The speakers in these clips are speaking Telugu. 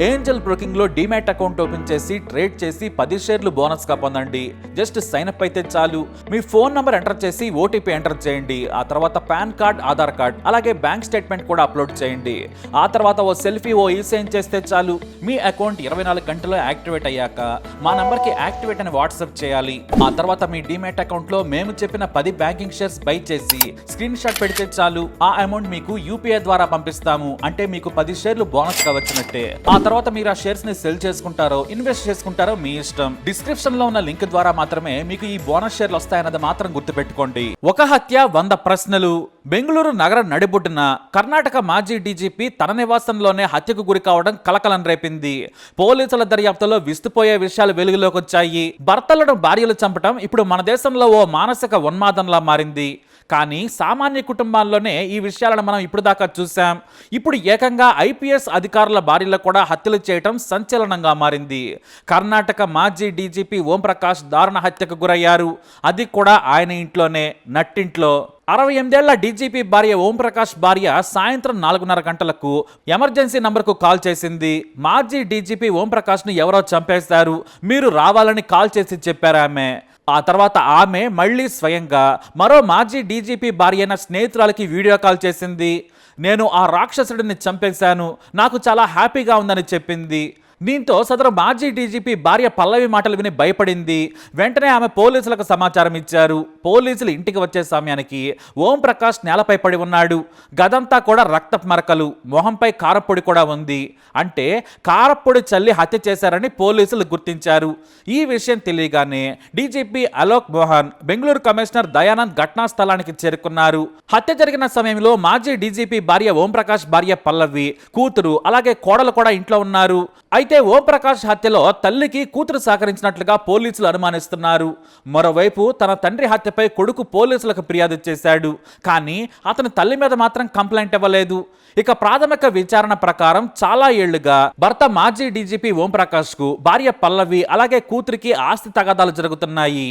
ఏంజల్ బ్రోకింగ్ లో డిమాట్ అకౌంట్ ఓపెన్ చేసి ట్రేడ్ చేసి 10 షేర్లు బోనస్ గా పొందండి. జస్ట్ సైన్ అప్ అయితే చాలు. మీ ఫోన్ నంబర్ ఎంటర్ చేసి ఓటీపీ ఎంటర్ చేయండి. ఆ తర్వాత పాన్ కార్డ్, ఆధార్ కార్డ్, అలాగే బ్యాంక్ స్టేట్మెంట్ కూడా అప్లోడ్ చేయండి. ఆ తర్వాత ఓ సెల్ఫీ, ఓ ఈ-సైన్ చేస్తే చాలు. మీ అకౌంట్ 24 గంటల్లో యాక్టివేట్ అయ్యాక మా నంబర్ కి యాక్టివేట్ అని వాట్సాప్ చేయాలి. ఆ తర్వాత మీ డిమాట్ అకౌంట్ లో మేము చెప్పిన 10 బ్యాంకింగ్ షేర్స్ బై చేసి స్క్రీన్ షాట్ పెడితే చాలు. ఆ అమౌంట్ మీకు యూపీఐ ద్వారా పంపిస్తాము. అంటే మీకు 10 షేర్లు బోనస్ గా వచ్చినట్టే. ఆ తర్వాత మీరు ఆ షేర్స్ ని సెల్ చేసుకుంటారో ఇన్వెస్ట్ చేసుకుంటారో మీ ఇష్టం. డిస్క్రిప్షన్ లో ఉన్న లింక్ ద్వారా మాత్రమే మీకు ఈ బోనస్ షేర్లు వస్తాయన్నది మాత్రం గుర్తుపెట్టుకోండి. ఒక హత్య 100 ప్రశ్నలు. బెంగళూరు నగర నడిబొడ్డున కర్ణాటక మాజీ డీజీపీ తన నివాసంలోనే హత్యకు గురి కావడం కలకలం రేపింది. పోలీసుల దర్యాప్తులో విస్తుపోయే విషయాలు వెలుగులోకి వచ్చాయి. భర్తలను భార్యలు చంపడం ఇప్పుడు మన దేశంలో ఓ మానసిక ఉన్మాదంలా మారింది. కానీ సామాన్య కుటుంబాల్లోనే ఈ విషయాలను మనం ఇప్పుడు దాకా చూసాం. ఇప్పుడు ఏకంగా ఐపీఎస్ అధికారుల భార్యలు కూడా హత్యలు చేయటం సంచలనంగా మారింది. కర్ణాటక మాజీ డీజీపీ ఓంప్రకాష్ దారుణ హత్యకు గురయ్యారు. అది కూడా ఆయన ఇంట్లోనే, నట్టింట్లో. 68 ఏళ్ల డీజీపీ భార్య ఓంప్రకాష్ భార్య సాయంత్రం 4:30 గంటలకు ఎమర్జెన్సీ నంబర్కు కాల్ చేసింది. మాజీ డీజీపీ ఓంప్రకాష్ను ఎవరో చంపేశారు, మీరు రావాలని కాల్ చేసి చెప్పారు ఆమె. ఆ తర్వాత ఆమె మళ్ళీ స్వయంగా మరో మాజీ డీజీపీ భార్య అయిన స్నేహితురాలకి వీడియో కాల్ చేసింది. నేను ఆ రాక్షసుడిని చంపేశాను, నాకు చాలా హ్యాపీగా ఉందని చెప్పింది. దీంతో సదరు మాజీ డీజీపీ భార్య పల్లవి మాటలు విని భయపడింది. వెంటనే ఆమె పోలీసులకు సమాచారం ఇచ్చారు. పోలీసులు ఇంటికి వచ్చే సమయానికి ఓంప్రకాష్ నేలపై పడి ఉన్నాడు. గదంతా కూడా రక్తపు మరకలు, మొహంపై కారపొడి కూడా ఉంది. అంటే కారపొడి చల్లి హత్య చేశారని పోలీసులు గుర్తించారు. ఈ విషయం తెలియగానే డీజీపీ అలోక్ మోహన్, బెంగళూరు కమిషనర్ దయానంద్ ఘటనా స్థలానికి చేరుకున్నారు. హత్య జరిగిన సమయంలో మాజీ డీజీపీ భార్య ఓంప్రకాష్ భార్య పల్లవి, కూతురు, అలాగే కోడలు కూడా ఇంట్లో ఉన్నారు. అయితే ఓంప్రకాష్ హత్యలో తల్లికి కూతురు సహకరించినట్లుగా పోలీసులు అనుమానిస్తున్నారు. మరోవైపు తన తండ్రి హత్యపై కొడుకు పోలీసులకు ఫిర్యాదు చేశాడు. కానీ అతని తల్లి మీద మాత్రం కంప్లైంట్ ఇవ్వలేదు. ఇక ప్రాథమిక విచారణ ప్రకారం చాలా ఏళ్లుగా భర్త మాజీ డీజీపీ ఓంప్రకాష్ కు భార్య పల్లవి అలాగే కూతురికి ఆస్తి తగాదాలు జరుగుతున్నాయి.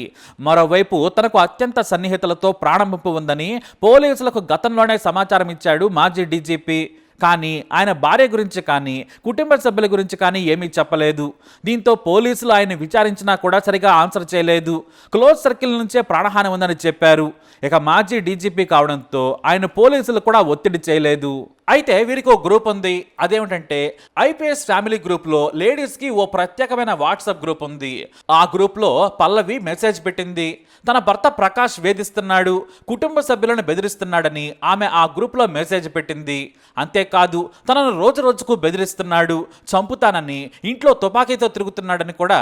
మరోవైపు తనకు అత్యంత సన్నిహితులతో ప్రాణముప్పు ఉందని పోలీసులకు గతంలోనే సమాచారం ఇచ్చాడు మాజీ డీజీపీ. కానీ ఆయన భార్య గురించి కానీ కుటుంబ సభ్యుల గురించి కానీ ఏమీ చెప్పలేదు. దీంతో పోలీసులు ఆయన విచారించినా కూడా సరిగా ఆన్సర్ చేయలేదు. క్లోజ్ సర్కిల్ నుంచే ప్రాణహాని ఉందని చెప్పారు. ఇక మాజీ డీజీపీ కావడంతో ఆయన పోలీసులు కూడా ఒత్తిడి చేయలేదు. అయితే వీరికి ఓ గ్రూప్ ఉంది. అదేమిటంటే ఐపీఎస్ ఫ్యామిలీ గ్రూప్ లో లేడీస్ కి ఓ ప్రత్యేకమైన వాట్సాప్ గ్రూప్ ఉంది. ఆ గ్రూప్ లో పల్లవి మెసేజ్ పెట్టింది. తన భర్త ప్రకాష్ వేధిస్తున్నాడు, కుటుంబ సభ్యులను బెదిరిస్తున్నాడని ఆమె ఆ గ్రూప్ లో మెసేజ్ పెట్టింది. అంతేకాదు తనను రోజు రోజుకు బెదిరిస్తున్నాడు, చంపుతానని, ఇంట్లో తుపాకీతో తిరుగుతున్నాడని కూడా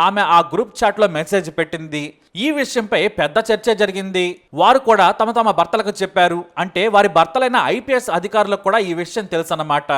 ఆమె ఆ గ్రూప్ చాట్ లో మెసేజ్ పెట్టింది. ఈ విషయంపై పెద్ద చర్చ జరిగింది. వారు కూడా తమ తమ భర్తలకు చెప్పారు. అంటే వారి భర్తలైన ఐపీఎస్ అధికారులకు కూడా ఈ విషయం తెలుసు అన్నమాట.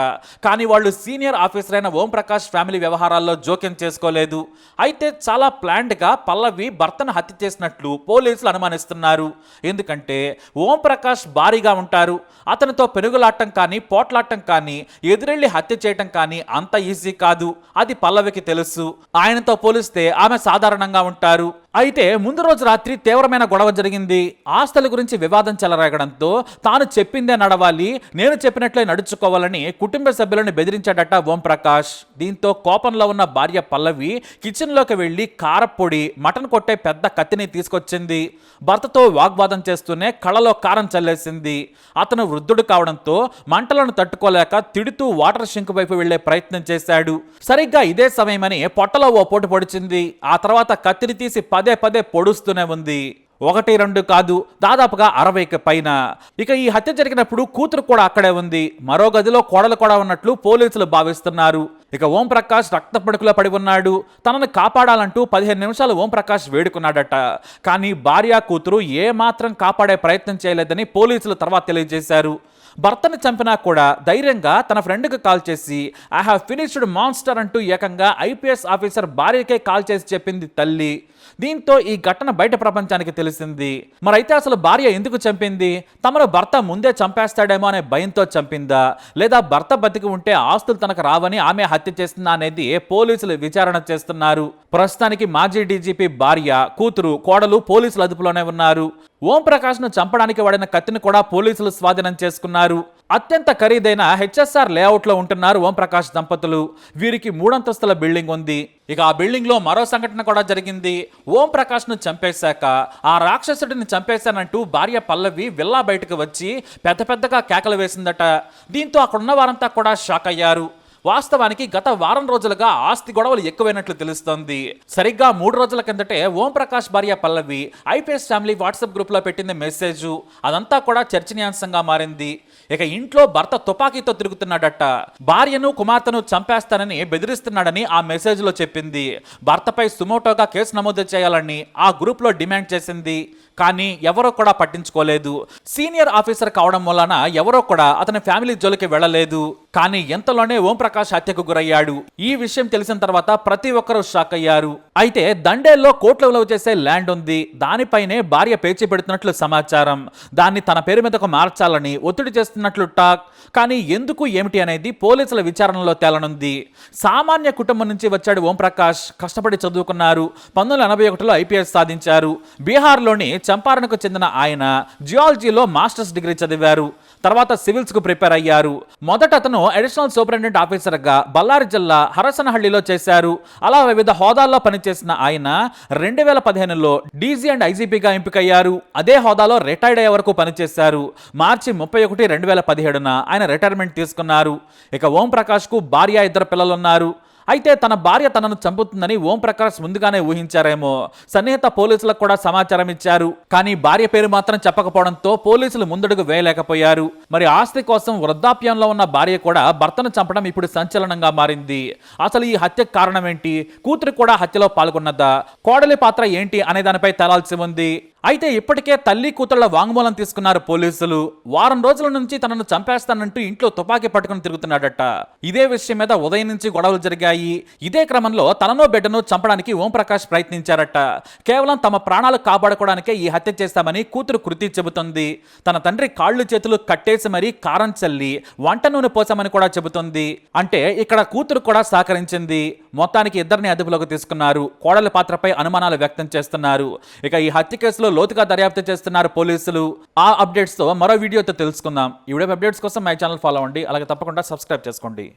కానీ వాళ్ళు సీనియర్ ఆఫీసర్ అయిన ఓంప్రకాష్ ఫ్యామిలీ వ్యవహారాల్లో జోక్యం చేసుకోలేదు. అయితే చాలా ప్లాన్డ్ గా పల్లవి భర్తను హత్య చేసినట్లు పోలీసులు అనుమానిస్తున్నారు. ఎందుకంటే ఓంప్రకాష్ భారీగా ఉంటారు. అతనితో పెనుగులాటం కానీ పోట్లాటం కానీ ఎదురెళ్లి హత్య చేయటం కానీ అంత ఈజీ కాదు. అది పల్లవికి తెలుసు. ఆయనతో పోలిస్తే ఆమె సాధారణంగా ఉంటారు. అయితే ముందు రోజు రాత్రి తీవ్రమైన గొడవ జరిగింది. ఆస్తుల గురించి వివాదం చెలరేగడంతో తాను చెప్పిందే నడవాలి, నేను చెప్పినట్లే నడుచుకోవాలని కుటుంబ సభ్యులను బెదిరించాడట ఓంప్రకాష్. దీంతో కోపంలో ఉన్న భార్య పల్లవి కిచెన్లోకి వెళ్లి కారపొడి, మటన్ కొట్టే పెద్ద కత్తిని తీసుకొచ్చింది. భర్తతో వాగ్వాదం చేస్తూనే కళ్ళలో కారం చల్లేసింది. అతను వృద్ధుడు కావడంతో మంటలను తట్టుకోలేక తిడుతూ వాటర్ షింక్ వైపు వెళ్లే ప్రయత్నం చేశాడు. సరిగ్గా ఇదే సమయమని పొట్టలో ఓ పోటు పొడిచింది. ఆ తర్వాత కత్తిని తీసి పదే పదే పొడుస్తూనే ఉంది. 1-2 కాదు, దాదాపుగా 60కి పైన. ఇక ఈ హత్య జరిగినప్పుడు కూతురు కూడా అక్కడే ఉంది. మరో గదిలో కోడలు కూడా ఉన్నట్లు పోలీసులు భావిస్తున్నారు. ఇక ఓంప్రకాష్ రక్త పడుకులో పడి ఉన్నాడు. తనను కాపాడాలంటూ 15 నిమిషాలు ఓంప్రకాష్ వేడుకున్నాడట. కానీ భార్య కూతురు ఏమాత్రం కాపాడే ప్రయత్నం చేయలేదని పోలీసులు తర్వాత తెలియజేశారు. భర్తను చంపినా కూడా ధైర్యంగా తన ఫ్రెండ్కి కాల్ చేసి ఐ హావ్ ఫినిష్డ్ మాన్స్టర్ అంటూ ఏకంగా ఐపీఎస్ ఆఫీసర్ భార్యకే కాల్ చేసి చెప్పింది తల్లి. దీంతో ఈ ఘటన బయట ప్రపంచానికి తెలిసింది. మరైతే అసలు భార్య ఎందుకు చంపింది? తమను భర్త ముందే చంపేస్తాడేమో అనే భయంతో చంపిందా, లేదా భర్త బతికి ఉంటే ఆస్తులు తనకు రావని ఆమె హత్య చేస్తుందా అనేది పోలీసులు విచారణ చేస్తున్నారు. ప్రస్తుతానికి మాజీ డీజీపీ భార్య, కూతురు, కోడలు పోలీసుల అదుపులోనే ఉన్నారు. ఓం ప్రకాష్ ను చంపడానికి వాడిన కత్తిని కూడా పోలీసులు స్వాధీనం చేసుకున్నారు. అత్యంత ఖరీదైన హెచ్ఎస్ఆర్ లేఅవుట్ లో ఉంటున్నారు ఓం ప్రకాష్ దంపతులు. వీరికి 3 అంతస్తుల బిల్డింగ్ ఉంది. ఇక ఆ బిల్డింగ్ లో మరో సంఘటన కూడా జరిగింది. ఓం ప్రకాష్ ను చంపేశాక ఆ రాక్షసుడిని చంపేశానంటూ భార్య పల్లవి విల్లా బయటకు వచ్చి పెద్దగా కేకలు వేసిందట. దీంతో అక్కడున్న వారంతా కూడా షాక్ అయ్యారు. వాస్తవానికి గత వారం రోజులుగా ఆస్తి గొడవలు ఎక్కువైనట్లు తెలుస్తోంది. సరిగ్గా 3 రోజుల కిందటే ఓం ప్రకాష్ భార్య పల్లవి ఐపీఎస్ ఫ్యామిలీ వాట్సాప్ గ్రూప్ లో పెట్టింది మెసేజ్. అదంతా కూడా చర్చనీయాంశంగా మారింది. ఇక ఇంట్లో భర్త తుపాకీతో తిరుగుతున్నాడట. భార్యను కుమార్తెను చంపేస్తానని బెదిరిస్తున్నాడని ఆ మెసేజ్ లో చెప్పింది. భర్తపై సుమోటోగా కేసు నమోదు చేయాలని ఆ గ్రూప్ లో డిమాండ్ చేసింది. కానీ ఎవరో కూడా పట్టించుకోలేదు. సీనియర్ ఆఫీసర్ కావడం వలన ఎవరో కూడా అతని ఫ్యామిలీ జోలికి వెళ్ళలేదు. కానీ ఎంతలోనే ఓం ప్రకాష్ హత్యకు గురయ్యాడు. ఈ విషయం తెలిసిన తర్వాత ప్రతి ఒక్కరూ షాక్ అయ్యారు. అయితే దండేల్లో కోట్ల విలువ చేసే ల్యాండ్ ఉంది. దానిపైనే భార్య పేచి పెడుతున్నట్లు సమాచారం. దాన్ని తన పేరు మీదకు మార్చాలని ఒత్తిడి చేస్తున్నట్లు టాక్. కానీ ఎందుకు ఏమిటి అనేది పోలీసుల విచారణలో తేలనుంది. సామాన్య కుటుంబం నుంచి వచ్చాడు ఓం ప్రకాష్. కష్టపడి చదువుకున్నారు. 1981లో ఐపీఎస్ సాధించారు. బీహార్లోని చంపారణకు చెందిన ఆయన జియాలజీలో మాస్టర్స్ డిగ్రీ చదివారు. తర్వాత సివిల్స్ కు ప్రిపేర్ అయ్యారు. మొదట అతను అడిషనల్ సూపరింటెండెంట్ ఆఫీసర్ గా బళ్ళారి జిల్లా హరసనహళ్లిలో చేశారు. అలా వివిధ హోదాల్లో పనిచేసిన ఆయన 2015లో డీజీ అండ్ ఐజీపీగా ఎంపికయ్యారు. అదే హోదాలో రిటైర్డ్ అయ్యే వరకు పనిచేశారు. మార్చి 31, 2017న ఆయన రిటైర్మెంట్ తీసుకున్నారు. ఇక ఓం ప్రకాష్ కు భార్య, 2 పిల్లలున్నారు. అయితే తన భార్య తనను చంపుతుందని ఓం ప్రకాష్ ముందుగానే ఊహించారేమో. సన్నిహిత పోలీసులకు కూడా సమాచారం ఇచ్చారు. కానీ భార్య పేరు మాత్రం చెప్పకపోవడంతో పోలీసులు ముందడుగు వేయలేకపోయారు. మరి ఆస్తి కోసం వృద్ధాప్యంలో ఉన్న భార్య కూడా భర్తను చంపడం ఇప్పుడు సంచలనంగా మారింది. అసలు ఈ హత్యకు కారణం ఏంటి? కూతురు కూడా హత్యలో పాల్గొన్నదా? కోడలి పాత్ర ఏంటి అనే దానిపై తేలాల్సి ఉంది. అయితే ఇప్పటికే తల్లి కూతుళ్ల వాంగ్మూలం తీసుకున్నారు పోలీసులు. వారం రోజుల నుంచి తనను చంపేస్తానంటూ ఇంట్లో తుపాకీ పట్టుకుని తిరుగుతున్నాడట. ఇదే విషయం మీద ఉదయం నుంచి గొడవలు జరిగాయి. ఇదే క్రమంలో తనను బిడ్డను చంపడానికి ఓం ప్రకాష్ ప్రయత్నించారట. కేవలం తమ ప్రాణాలు కాపాడుకోవడానికే ఈ హత్య చేస్తామని కూతురు కృతి చెబుతుంది. తన తండ్రి కాళ్ళు చేతులు కట్టేసి మరీ కారం చల్లి వంట నూనె పోసామని కూడా చెబుతుంది. అంటే ఇక్కడ కూతురు కూడా సహకరించింది. మొత్తానికి ఇద్దరిని అదుపులోకి తీసుకున్నారు. కోడలి పాత్రపై అనుమానాలు వ్యక్తం చేస్తున్నారు. ఇక ఈ హత్య కేసులో లోతుగా దర్యాప్తు చేస్తున్నారు పోలీసులు. ఆ అప్డేట్స్ తో మరో వీడియోతో తెలుసుకుందాం. ఈ వీడియో అప్డేట్స్ కోసం మై ఛానల్ ఫాలో అవ్వండి. అలాగే తప్పకుండా సబ్స్క్రైబ్ చేసుకోండి.